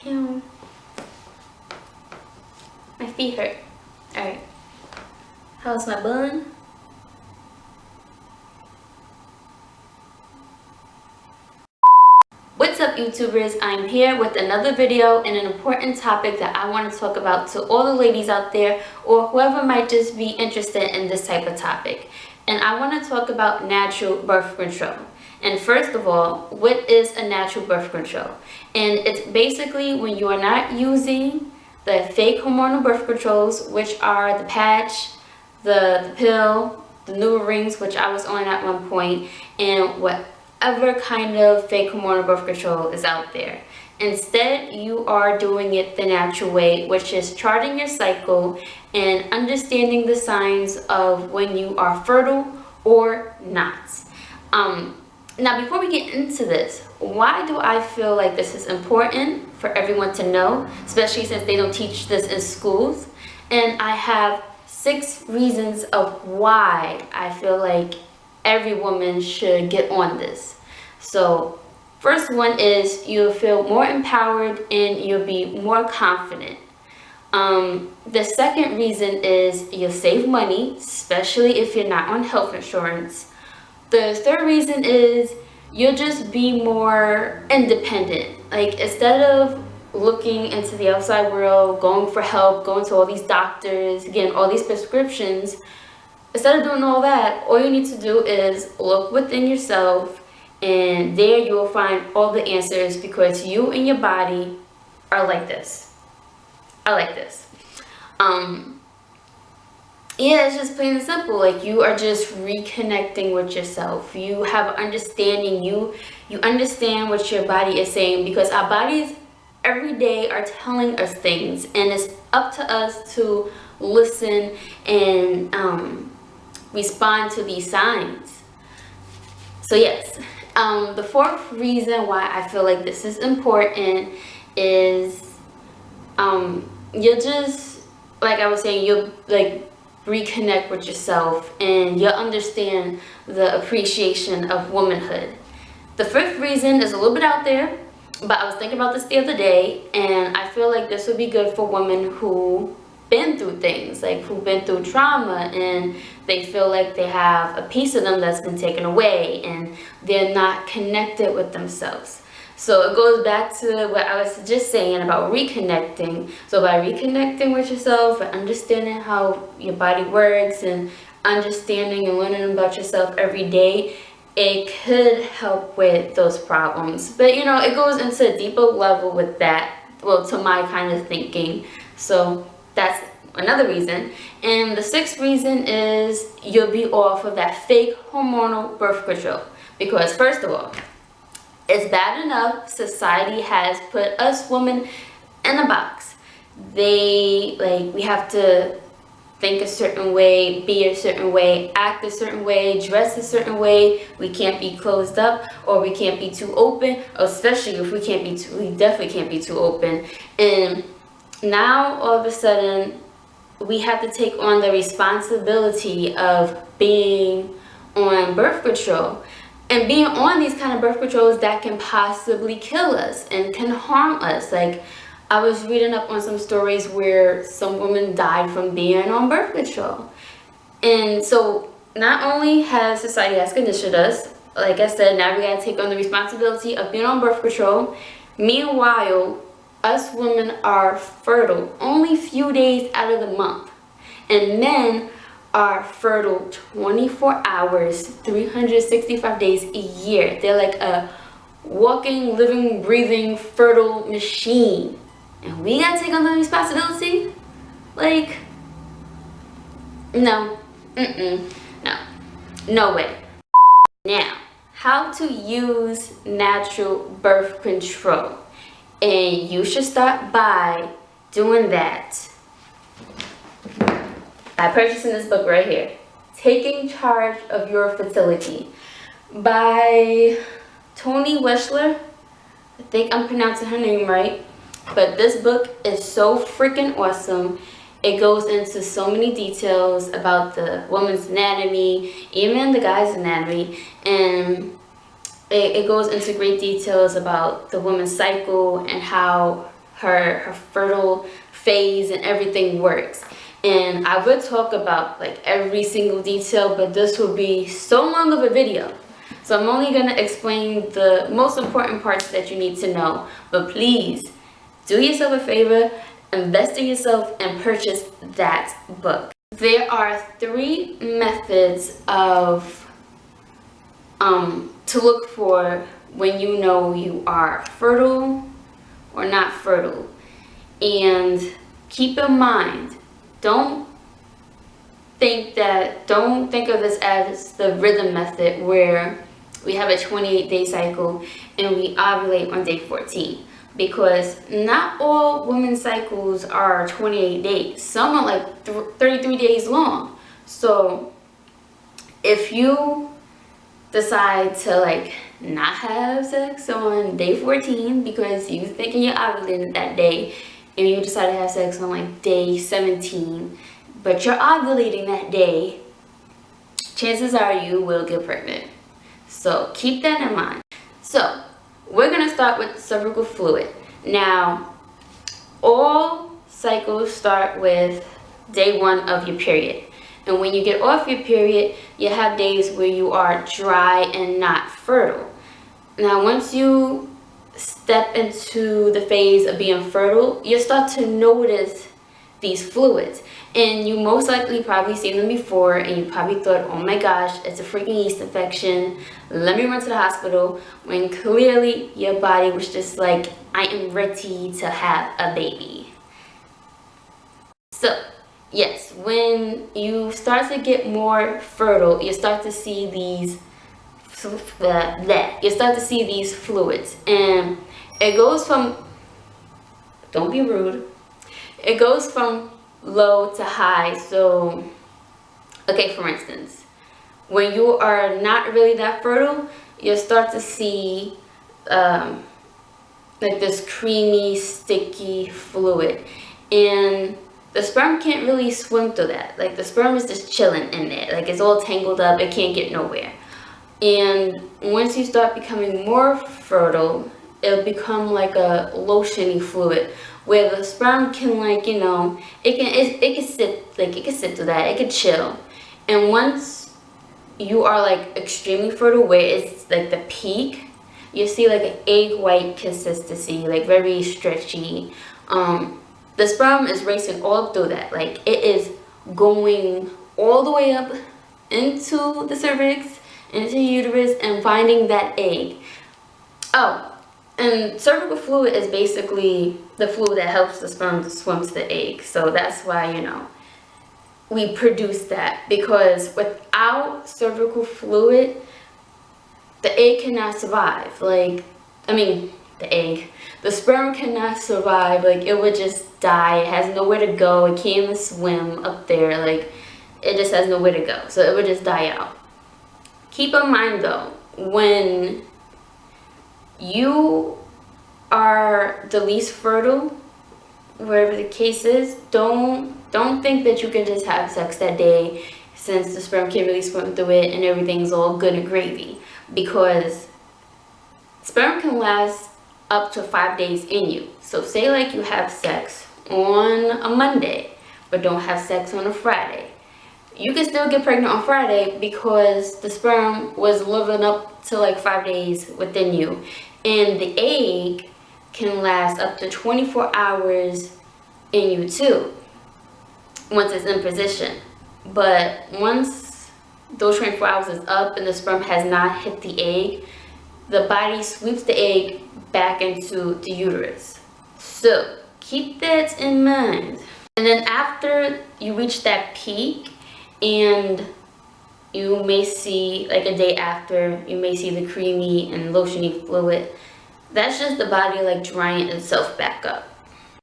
Ew. My feet hurt. Alright. How's my bun? What's up, YouTubers? I'm here with another video and an important topic that I want to talk about to all the ladies out there or whoever might just be interested in this type of topic. And I want to talk about natural birth control. And first of all, what is a natural birth control? And it's basically when you are not using the fake hormonal birth controls, which are the patch, the pill, the new rings, which I was on at one point, and whatever kind of fake hormonal birth control is out there. Instead, you are doing it the natural way, which is charting your cycle and understanding the signs of when you are fertile or not. Now, before we get into this, why do I feel like this is important for everyone to know, especially since they don't teach this in schools? And I have 6 reasons of why I feel like every woman should get on this. So, first one is you'll feel more empowered and you'll be more confident. The second reason is you'll save money, especially if you're not on health insurance. The third reason is you'll just be more independent. Like, instead of looking into the outside world, going for help, going to all these doctors, getting all these prescriptions, instead of doing all that, all you need to do is look within yourself, and there you will find all the answers, because you and your body are like this. I like this. Yeah, it's just plain and simple. Like, you are just reconnecting with yourself. You have understanding. You understand what your body is saying, because our bodies every day are telling us things, and it's up to us to listen and respond to these signs. So yes, the fourth reason why I feel like this is important is you'll just, like I was saying, you'll like reconnect with yourself and you'll understand the appreciation of womanhood. The fifth reason is a little bit out there, but I was thinking about this the other day, and I feel like this would be good for women who been through things, like who've been through trauma, and they feel like they have a piece of them that's been taken away and they're not connected with themselves. So it goes back to what I was just saying about reconnecting. So by reconnecting with yourself and understanding how your body works and understanding and learning about yourself every day, it could help with those problems. But you know, it goes into a deeper level with that, well, to my kind of thinking. So that's another reason. And the sixth reason is you'll be off of that fake hormonal birth control. Because first of all, it's bad enough society has put us women in a box. We have to think a certain way, be a certain way, act a certain way, dress a certain way. We can't be closed up, or we can't be too open, especially if we definitely can't be too open. And now all of a sudden we have to take on the responsibility of being on birth control. And being on these kind of birth controls that can possibly kill us and can harm us. Like, I was reading up on some stories where some women died from being on birth control. And so not only has society conditioned us, like I said, now we gotta take on the responsibility of being on birth control. Meanwhile, us women are fertile only a few days out of the month. And men are fertile 24 hours, 365 days a year. They're like a walking, living, breathing, fertile machine. And we gotta take on the responsibility? Like, no. No way. Now, how to use natural birth control. And you should start by doing that by purchasing this book right here, Taking Charge of Your Fertility, by Toni Weschler. I think I'm pronouncing her name right. But this book is so freaking awesome. It goes into so many details about the woman's anatomy, even the guy's anatomy, and it goes into great details about the woman's cycle and how her fertile phase and everything works. And I would talk about like every single detail, but this would be so long of a video. So I'm only going to explain the most important parts that you need to know. But please, do yourself a favor, invest in yourself, and purchase that book. There are 3 methods of to look for when you know you are fertile or not fertile. And keep in mind, don't think of this as the rhythm method where we have a 28-day cycle and we ovulate on day 14, because not all women's cycles are 28 days. Some are like 33 days long. So if you decide to like not have sex on day 14 because you thinking you're ovulating that day, and you decide to have sex on like day 17, but you're ovulating that day, chances are you will get pregnant. So keep that in mind. So we're gonna start with cervical fluid. Now, all cycles start with day 1 of your period. And when you get off your period, you have days where you are dry and not fertile. Now, once you step into the phase of being fertile, you start to notice these fluids. And you most likely probably seen them before, and you probably thought, oh my gosh, it's a freaking yeast infection. Let me run to the hospital, when clearly your body was just like, I am ready to have a baby. So, yes, when you start to get more fertile, you start to see these fluids, and it goes from, don't be rude, it goes from low to high. So, okay, for instance, when you are not really that fertile, you'll start to see like this creamy, sticky fluid, and the sperm can't really swim through that. Like the sperm is just chilling in there, like it's all tangled up, it can't get nowhere. And once you start becoming more fertile, it'll become like a lotiony fluid where the sperm can, like, you know, it can sit through that, it can chill. And once you are like extremely fertile, where it's like the peak, you see like an egg white consistency, like very stretchy. The sperm is racing all through that, like it is going all the way up into the cervix, into the uterus, and finding that egg. Oh, and cervical fluid is basically the fluid that helps the sperm to swim to the egg. So that's why, you know, we produce that, because without cervical fluid, the egg cannot survive. Like, I mean, the sperm cannot survive. Like, it would just die. It has nowhere to go. It can't even swim up there. Like, it just has nowhere to go. So it would just die out. Keep in mind though, when you are the least fertile, wherever the case is, don't think that you can just have sex that day, since the sperm can't really swim through it and everything's all good and gravy, because sperm can last up to 5 days in you. So say like you have sex on a Monday but don't have sex on a Friday, you can still get pregnant on Friday because the sperm was living up to like 5 days within you. And the egg can last up to 24 hours in you too, once it's in position. But once those 24 hours is up and the sperm has not hit the egg, the body sweeps the egg back into the uterus. So keep that in mind. And then after you reach that peak, and you may see, like a day after, you may see the creamy and lotiony fluid. That's just the body like drying itself back up.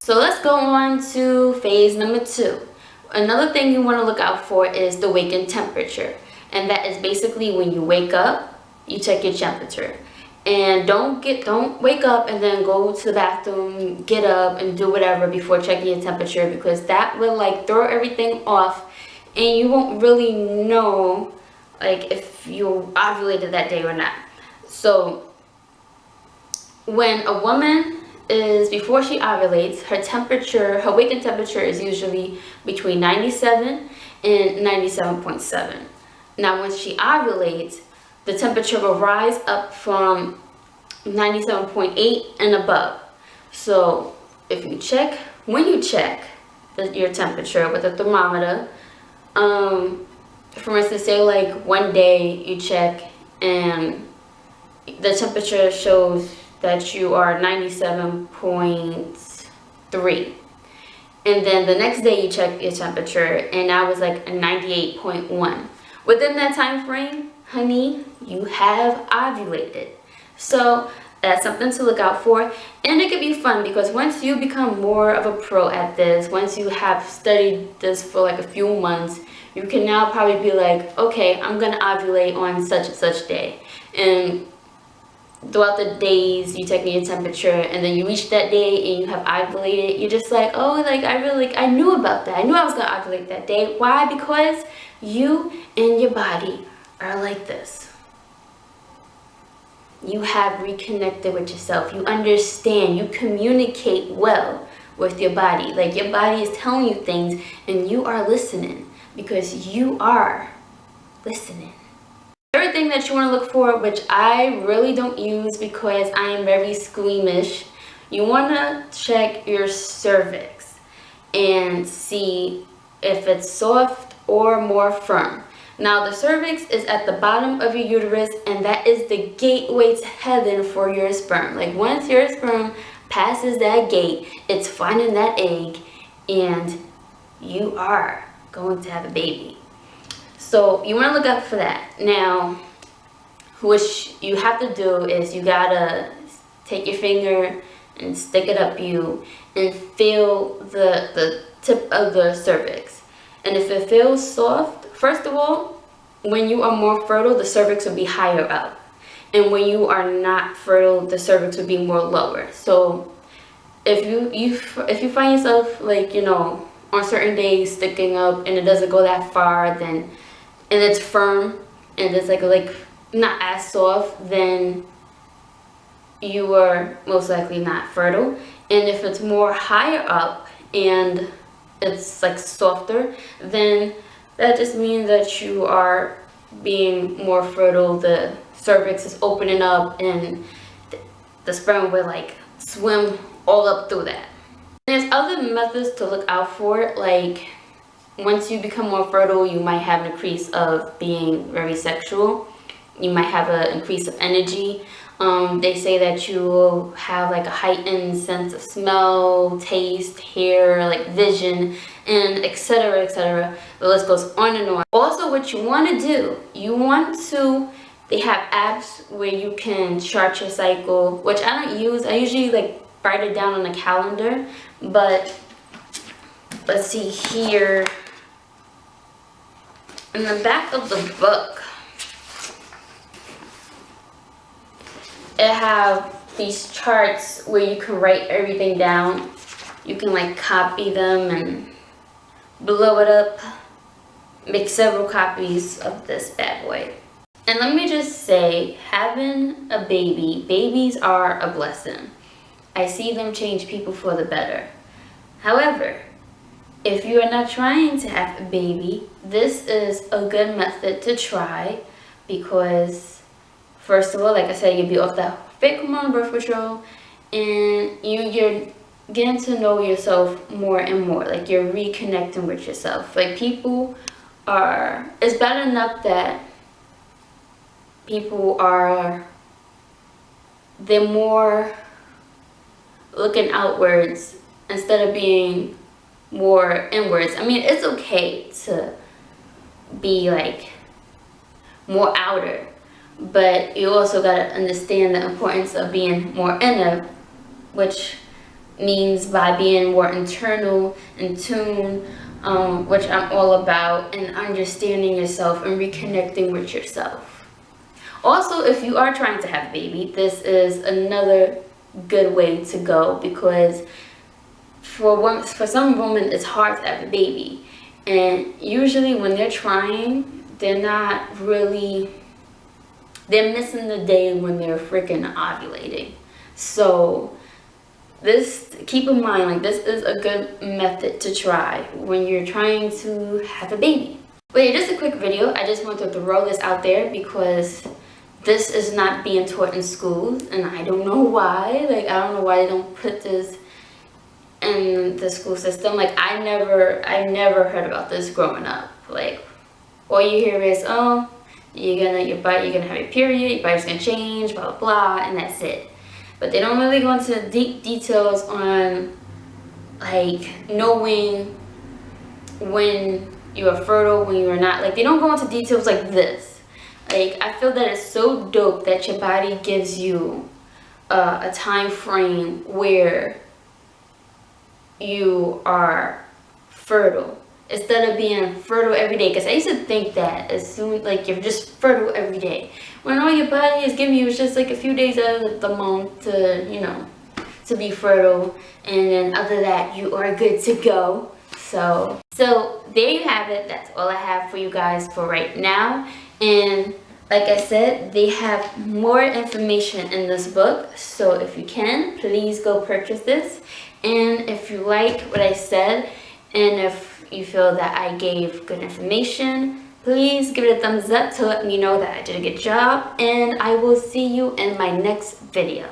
So let's go on to phase number 2. Another thing you want to look out for is the waking temperature. And that is basically when you wake up, you check your temperature. And don't wake up and then go to the bathroom, get up and do whatever before checking your temperature, because that will like throw everything off, and you won't really know like if you ovulated that day or not. So when a woman is before she ovulates, her temperature, her waking temperature is usually between 97 and 97.7. Now, when she ovulates, the temperature will rise up from 97.8 and above. So if you check, when you check your temperature with a thermometer, for instance, say like one day you check and the temperature shows that you are 97.3, and then the next day you check your temperature and I was like a 98.1. Within that time frame, honey, you have ovulated. So that's something to look out for. And it can be fun because once you become more of a pro at this, once you have studied this for like a few months, you can now probably be like, okay, I'm gonna ovulate on such and such day. And throughout the days you take your temperature and then you reach that day and you have ovulated, you're just like, oh, like I knew about that. I knew I was gonna ovulate that day. Why? Because you and your body are like this. You have reconnected with yourself. You understand. You communicate well with your body. Like your body is telling you things and you are listening because you are listening. Everything that you want to look for, which I really don't use because I am very squeamish, you want to check your cervix and see if it's soft or more firm. Now the cervix is at the bottom of your uterus and that is the gateway to heaven for your sperm. Like once your sperm passes that gate, it's finding that egg and you are going to have a baby. So you want to look out for that. Now, what you have to do is you gotta take your finger and stick it up you and feel the tip of the cervix. And if it feels soft, first of all, when you are more fertile, the cervix will be higher up. And when you are not fertile, the cervix will be more lower. So if you find yourself like, you know, on certain days sticking up and it doesn't go that far, then and it's firm and it's like not as soft, then you are most likely not fertile. And if it's more higher up and it's like softer, then that just means that you are being more fertile. The cervix is opening up and the sperm will like swim all up through that. There's other methods to look out for, like once you become more fertile, you might have an increase of being very sexual. You might have an increase of energy. They say that you will have like a heightened sense of smell, taste, hair, like vision, and etc, etc. The list goes on and on. Also, what you want to do, they have apps where you can chart your cycle, which I don't use. I usually like write it down on a calendar, but let's see here. In the back of the book, it have these charts where you can write everything down. You can like copy them and blow it up, make several copies of this bad boy. And let me just say, having a baby, babies are a blessing. I see them change people for the better. However, if you are not trying to have a baby, this is a good method to try because first of all, like I said, you'll be off that fake hormone birth control and you're getting to know yourself more and more. Like you're reconnecting with yourself. Like it's bad enough that they're more looking outwards instead of being more inwards. I mean, it's okay to be like more outer, but you also got to understand the importance of being more inner, which means by being more internal, in tune, which I'm all about, and understanding yourself and reconnecting with yourself. Also, if you are trying to have a baby, this is another good way to go because for some women it's hard to have a baby, and usually when they're trying, they're missing the day when they're freaking ovulating. So this, keep in mind, like, this is a good method to try when you're trying to have a baby. But yeah, just a quick video. I just wanted to throw this out there because this is not being taught in schools, and I don't know why. Like, I don't know why they don't put this in the school system. Like, I never heard about this growing up. Like, all you hear is, oh, you're gonna have a period, your body's gonna change, blah blah blah, and that's it. But they don't really go into deep details on, like, knowing when you are fertile, when you are not. Like, they don't go into details like this. Like, I feel that it's so dope that your body gives you a time frame where you are fertile, instead of being fertile every day. Because I used to think that as soon, like, you're just fertile every day, when all your body is giving you is just like a few days out of the month to, you know, to be fertile, and then other that you are good to go. So there you have it. That's all I have for you guys for right now. And like I said, they have more information in this book, so if you can, please go purchase this. And if you like what I said, and if you feel that I gave good information, please give it a thumbs up to let me know that I did a good job, and I will see you in my next video.